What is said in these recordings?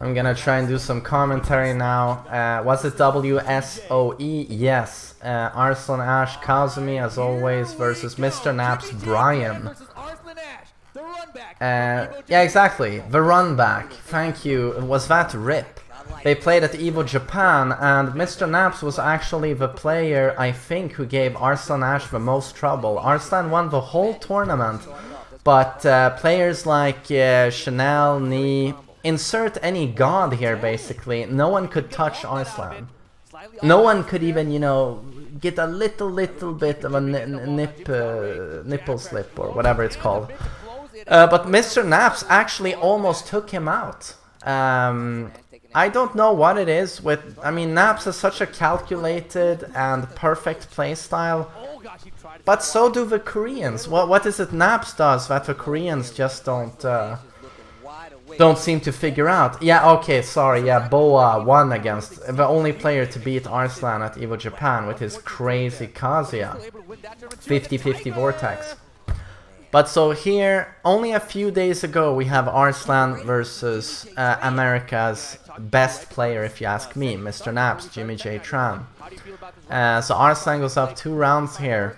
I'm gonna try and do some commentary now. Was it WSOE? Yes. Arslan Ash Kazumi, as always, versus Mr. Naps Bryan. Yeah, exactly. The run back. Thank you. Was that RIP? They played at Evo Japan, and Mr. Naps was actually the player, I think, who gave Arslan Ash the most trouble. Arslan won the whole tournament, but players like Chanel, Ni, insert any god here basically, no one could touch Arslan. No one could even, you know, get a little bit of a nipple slip or whatever it's called. But Mr. Naps actually almost took him out. I don't know what it is with... I mean, Naps has such a calculated and perfect playstyle, but so do the Koreans. What is it Naps does that the Koreans just don't seem to figure out? Yeah, okay, sorry, yeah, Boa won against the only player to beat Arslan at Evo Japan with his crazy Kazuya. 50-50 Vortex. But so here, only a few days ago, we have Arslan versus America's best player, if you ask me, Mr. Naps, JimmyJTran. So Arslan goes up 2 rounds here.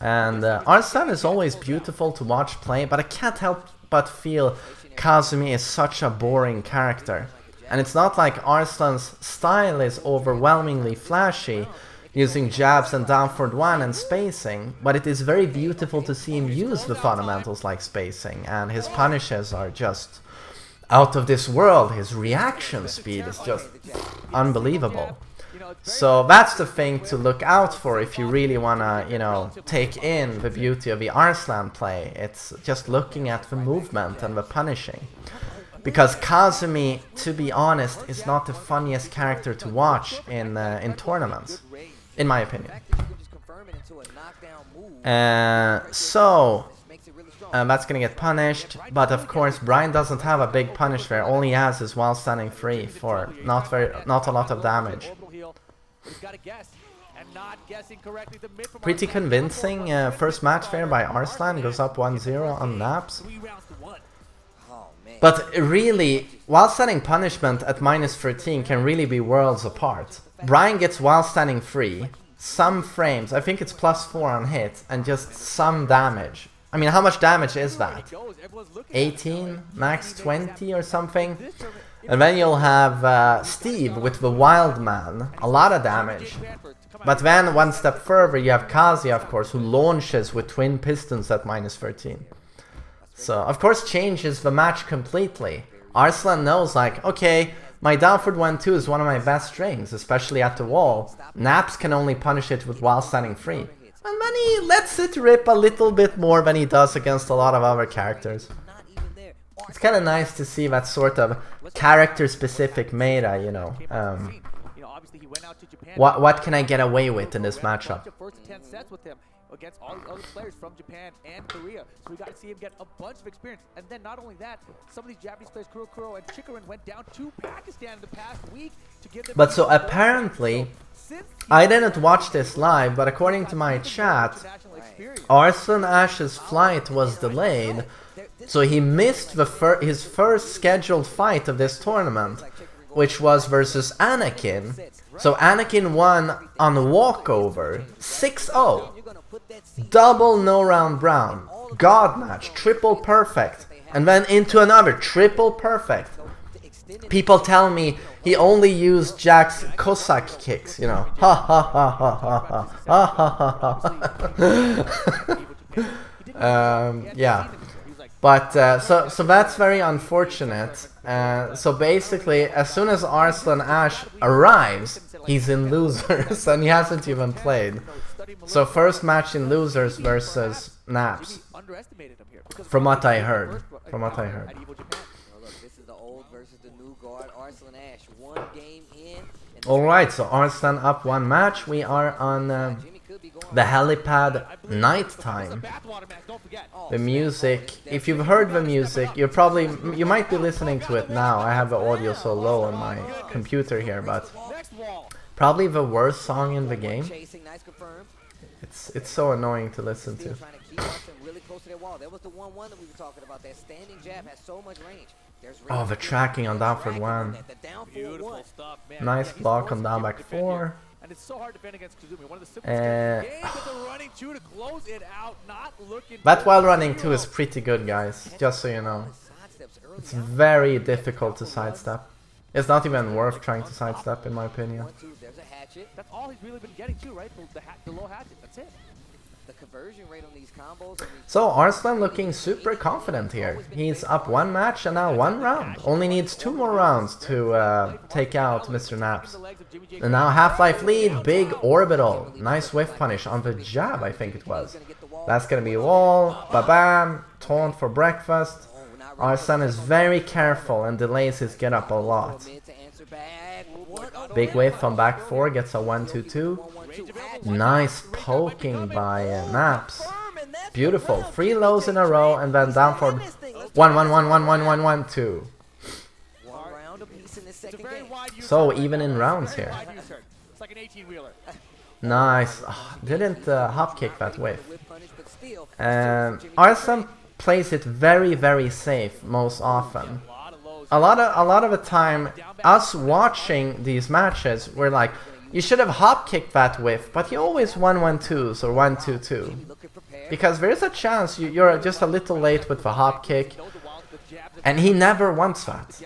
And Arslan is always beautiful to watch play, but I can't help but feel Kazumi is such a boring character. And it's not like Arslan's style is overwhelmingly flashy, using jabs and down forward 1 and spacing, but it is very beautiful to see him use the fundamentals like spacing, and his punishes are just out of this world. His reaction speed is just unbelievable. So that's the thing to look out for if you really wanna, you know, take in the beauty of the Arslan play. It's just looking at the movement and the punishing. Because Kazumi, to be honest, is not the funniest character to watch in tournaments, in my opinion. That's gonna get punished, but of course Bryan doesn't have a big punish there. All he has is while standing free for not a lot of damage. Pretty convincing first match there by Arslan, goes up 1-0 on Naps. But really, while standing punishment at -13 can really be worlds apart. Bryan gets while standing free, some frames, I think it's +4 on hit, and just some damage. I mean, how much damage is that? 18, max 20 or something? And then you'll have Steve with the Wild Man, a lot of damage. But then one step further you have Kazuya, of course, who launches with twin pistons at -13. So, of course, changes the match completely. Arslan knows, like, okay, my down forward 1-2 is one of my best strings, especially at the wall. Naps can only punish it with while standing free. And then he lets it rip a little bit more than he does against a lot of other characters. It's kind of nice to see that sort of character-specific meta, you know. What can I get away with in this matchup? Against all the other players from Japan and Korea, so we got to see him get a bunch of experience. And then not only that, some of these Japanese players, Kuro and Chikaran, went down to Pakistan in the past week to give them. But so apparently, I didn't watch this live, but according to my chat, Arslan Ash's flight was delayed, so he missed his first scheduled fight of this tournament, which was versus Anakin. So Anakin won on walkover, 6-0. Double no round brown, god match, triple perfect, and then into another triple perfect. People tell me he only used Jack's Cossack kicks, you know. Ha ha ha ha ha ha ha ha ha. Yeah. But so that's very unfortunate. So basically, as soon as Arslan Ash arrives, he's in losers, and he hasn't even played. So first match in losers versus Naps. From what I heard. From what I heard. Alright, so Arslan up 1 match. We are on the helipad nighttime. The music, if you've heard the music, you might be listening to it now. I have the audio so low on my computer here, but probably the worst song in the game. It's so annoying to listen to. Oh, the tracking on down forward 1. Beautiful stuff, man. Nice Yeah, he's block on forcing down Jimmy back to defend here. 4. And it's so hard to defend against Kazumi. One of the simplest games in the game, but the running 2 to close it out. Not looking That good while for running 2 Hero. is pretty good, guys. Just so you know. It's very difficult to sidestep. It's not even worth trying to sidestep, in my opinion. That's all he's really been getting too, right? The low hatchet. That's it. The conversion rate on these combos. So Arslan looking super confident here. He's up 1 match and now 1 round. Only needs 2 more rounds to take out Mr. Naps. And now Half-Life lead, big orbital. Nice whiff punish on the jab, I think it was. That's gonna be wall, ba-bam, taunt for breakfast. Arslan is very careful and delays his get up a lot. Big whiff on back 4, gets a 1-2-2. Nice poking by Naps. Beautiful. 3 lows in a row and then down for 1-1-1-1-1-1-1-2. So even in rounds here. It's like an 18-wheeler. Nice. Oh, didn't hop kick that whiff. Arslan plays it very safe most often. A lot of the time, us watching these matches, we're like, you should have hop kicked that whiff, but he always 1-1-2s or 1-2-2. Because there is a chance you're just a little late with the hop kick, and he never wants that.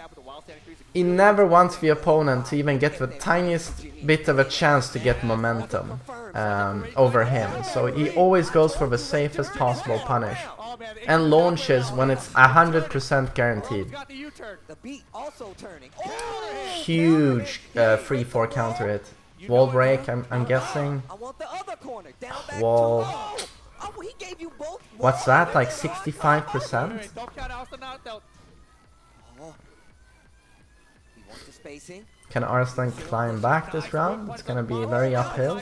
He never wants the opponent to even get the tiniest bit of a chance to get momentum over him. So he always goes for the safest possible punish. And launches when it's 100% guaranteed. Huge 3-4 counter hit. Wall break, I'm guessing. Wall. What's that, like 65%? Can Arslan climb back this round? It's gonna be very uphill.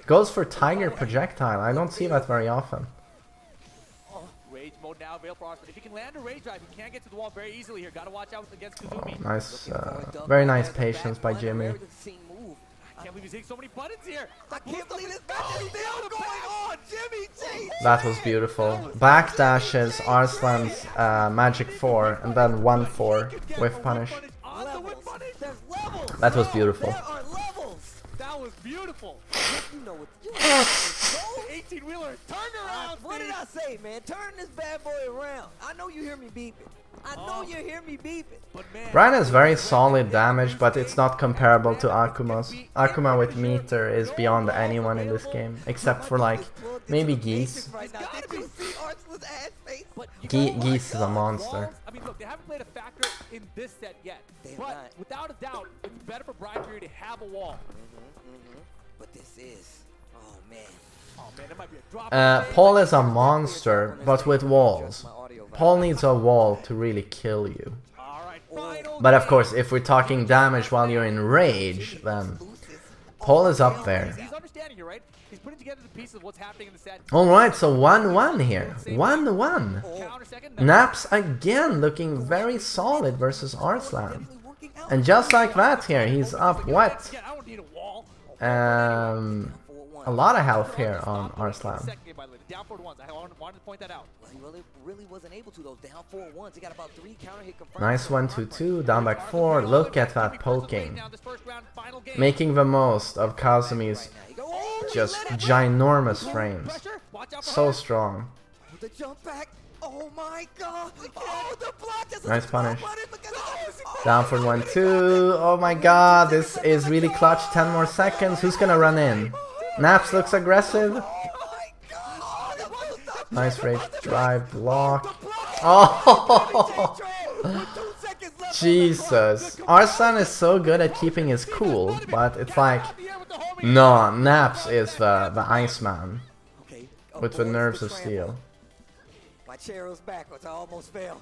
Goes for Tiger Projectile, I don't see that very often. Rage mode now available for Arslan. If he can land a rage drive, he can't get to the wall very easily here. Gotta watch out against Kazumi. Nice, very nice patience by Jimmy. I can't believe he's hitting so many buttons here. I can't believe this match is still going on. JimmyJTran. That was beautiful. Backdashes Arslan's Magic 4 and then 1-4 whiff punish. That was beautiful. That was beautiful. 18-wheeler, turn around. What did I say, man? Turn this bad boy around. I know you hear me beeping. I know you hear me beeping. But man, Bryan has very solid damage, but it's not comparable to Akuma's. Akuma with meter is beyond anyone in this game, except for like maybe Geese. Geese is a monster. I mean, look, they haven't played a factor in this set yet. But without a doubt, it's better for Bryan to have a wall. But this is, oh man. Oh man, that might be a drop. Paul is a monster, but with walls. Paul needs a wall to really kill you. But of course, if we're talking damage while you're in rage, then Paul is up there. He's understanding you, right? He's putting together the pieces of what's happening in the set. Alright, so 1-1 here. 1-1. Naps again looking very solid versus Arslan. And just like that here, he's up what? A lot of health here on Arslan. He really wasn't able to, those down 4-1s. He got about 3 counter hit confirmed. Nice 1-2-2, down back 4. Look at that poking. Making the most of Kazumi's just ginormous frames. So strong. The jump back. Oh my god. Oh, the block is nice punish. Down for 1-2. Oh my god, this is really clutch. 10 more seconds. Who's gonna run in? Naps looks aggressive. Nice rage drive block. Oh, Jesus. Arslan is so good at keeping his cool, but it's like, no, Naps is the Iceman with the nerves of steel. My chair was backwards. I almost fell.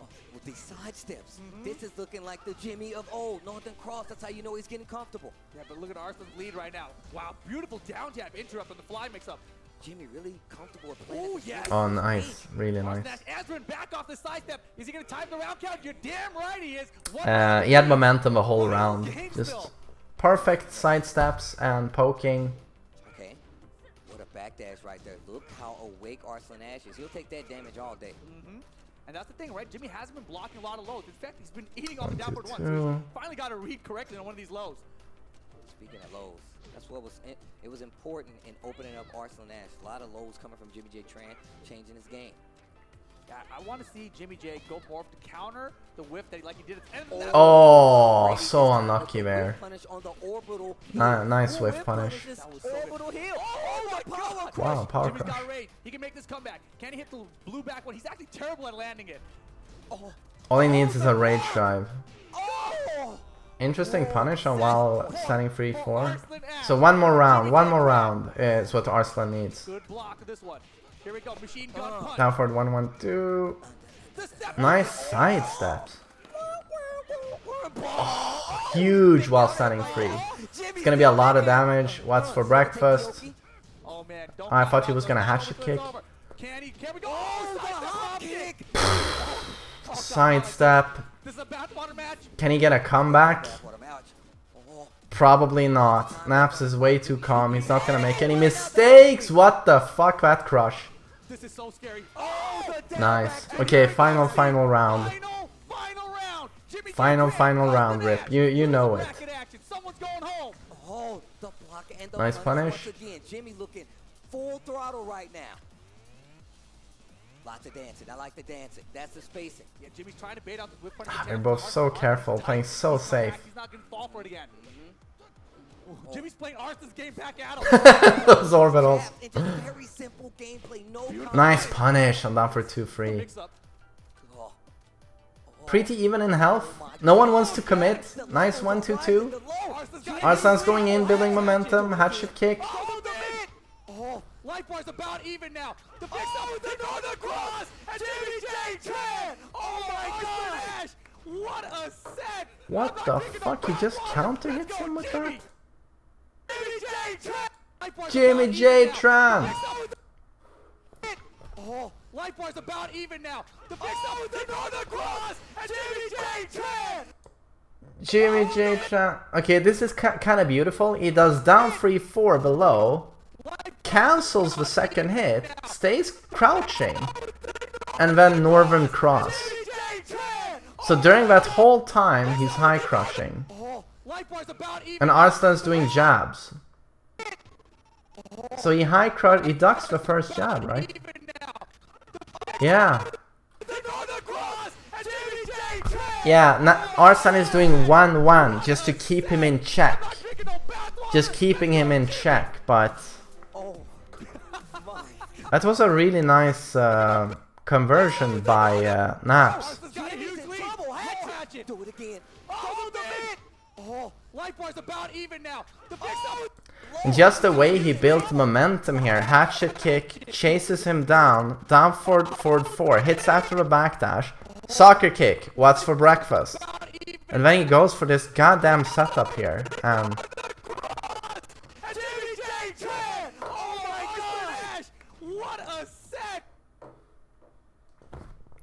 Oh, with these side steps, this is looking like the Jimmy of old. Northern Cross. That's how you know he's getting comfortable. Yeah, but look at Arslan's lead right now. Wow, beautiful down jab interrupt on the fly mix up. Jimmy really comfortable with playing. Oh, yes. Oh, nice. Really nice. Arslan back off the side step. Is he going to time the round count? You're damn right he is. He had momentum the whole round. Just perfect side steps and poking. Okay. What a backdash right there. Look how awake Arslan Ash is. He'll take that damage all day. And that's the thing, right? Jimmy hasn't been blocking a lot of lows. In fact, he's been eating off the 1, 2, downward one. So 2. he's finally got to read correctly on one of these lows. Speaking of lows, that's what was it was important in opening up Arslan Ash. A lot of lows coming from JimmyJTran, changing his game. Yeah, I want to see Jimmy J go more to counter the whiff that like he did at the end of that. Oh, so unlucky there. Punish on the orbital. Nice whiff punish. That was so good. Orbital heel. Oh my God! Wow, power Jimmy's crush. got rage. He can make this comeback. Can he hit the blue back one? He's actually terrible at landing it. Oh. All he needs is a rage drive. Oh. Interesting punish on while standing 3-4. So one more round is what Arslan needs. Good block of this one. Here we go, machine gun punch. Down forward 1-1-2. Nice side steps. Oh, huge while standing 3. It's gonna be a lot of damage. What's for breakfast? Oh man, I thought he was gonna hatchet kick. Can we go? Oh, kick. Side step. This is a bathwater match. Can he get a comeback? Probably not. Naps is way too calm. He's not gonna make any mistakes. What the fuck, that crush. This is so scary. Oh, Nice. Okay, final round. Final round. Final round, Rip. You know it. Someone's going home. Oh, the block and the Nice punish. once again. Jimmy looking full throttle right now. Lots of dancing. I like the dancing. That's the spacing. Yeah, Jimmy's trying to bait out the whip punch. They're both so careful, playing so safe. He's not gonna fall for it again. Ooh, Jimmy's playing Arslan's game back at him. Those orbitals. And just very simple gameplay. No Nice punish on down for 2-3. Mix up. Oh. Pretty even in health. No one wants to commit. Nice 1-2-2. Arslan's going in, building momentum. Hatchet kick. Oh, Life bar's about even now. The fix up with the Northern Cross and JimmyJTran. Oh my gosh! What a set! What the fuck? He just counter hits him with that? JimmyJTran! Oh, Life bar's about even now. The fix up with the Northern Cross and JimmyJTran. JimmyJTran. Okay, this is kind of beautiful. He does down 3-4 below. Cancels the second hit, stays crouching, and then Northern Cross. So during that whole time, he's high crushing. And Arslan's doing jabs. So he he ducks the first jab, right? Yeah. Yeah, Arslan is doing 1-1 just to keep him in check. Just keeping him in check, but... That was a really nice conversion by Naps. And just the way he built momentum here, hatchet kick, chases him down forward 4, hits after a backdash, soccer kick, what's for breakfast? And then he goes for this goddamn setup here, and...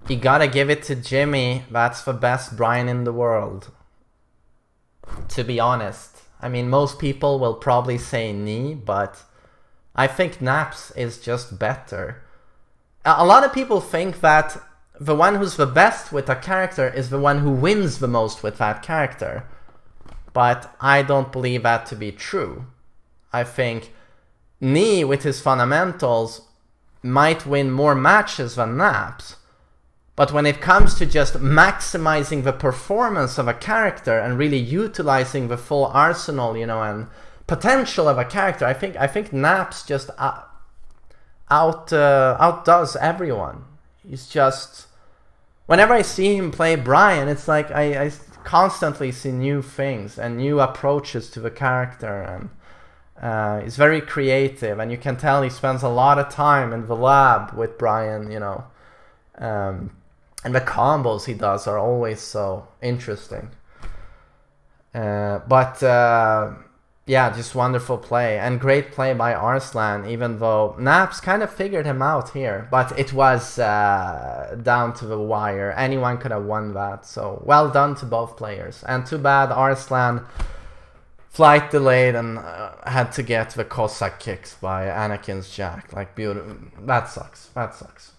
You gotta give it to Jimmy. That's the best Bryan in the world. To be honest. I mean, most people will probably say knee, but I think Naps is just better. A lot of people think that the one who's the best with a character is the one who wins the most with that character. But I don't believe that to be true. I think knee with his fundamentals might win more matches than Naps. But when it comes to just maximizing the performance of a character and really utilizing the full arsenal, you know, and potential of a character, I think Naps just outdoes everyone. He's just... Whenever I see him play Bryan, it's like I constantly see new things and new approaches to the character, and he's very creative, and you can tell he spends a lot of time in the lab with Bryan, you know. And the combos he does are always so interesting. Yeah, just wonderful play. And great play by Arslan, even though Naps kind of figured him out here. But it was down to the wire. Anyone could have won that. So well done to both players. And too bad Arslan flight delayed and had to get the Cossack kicks by Anakin's Jack. Like, beautiful. That sucks. That sucks.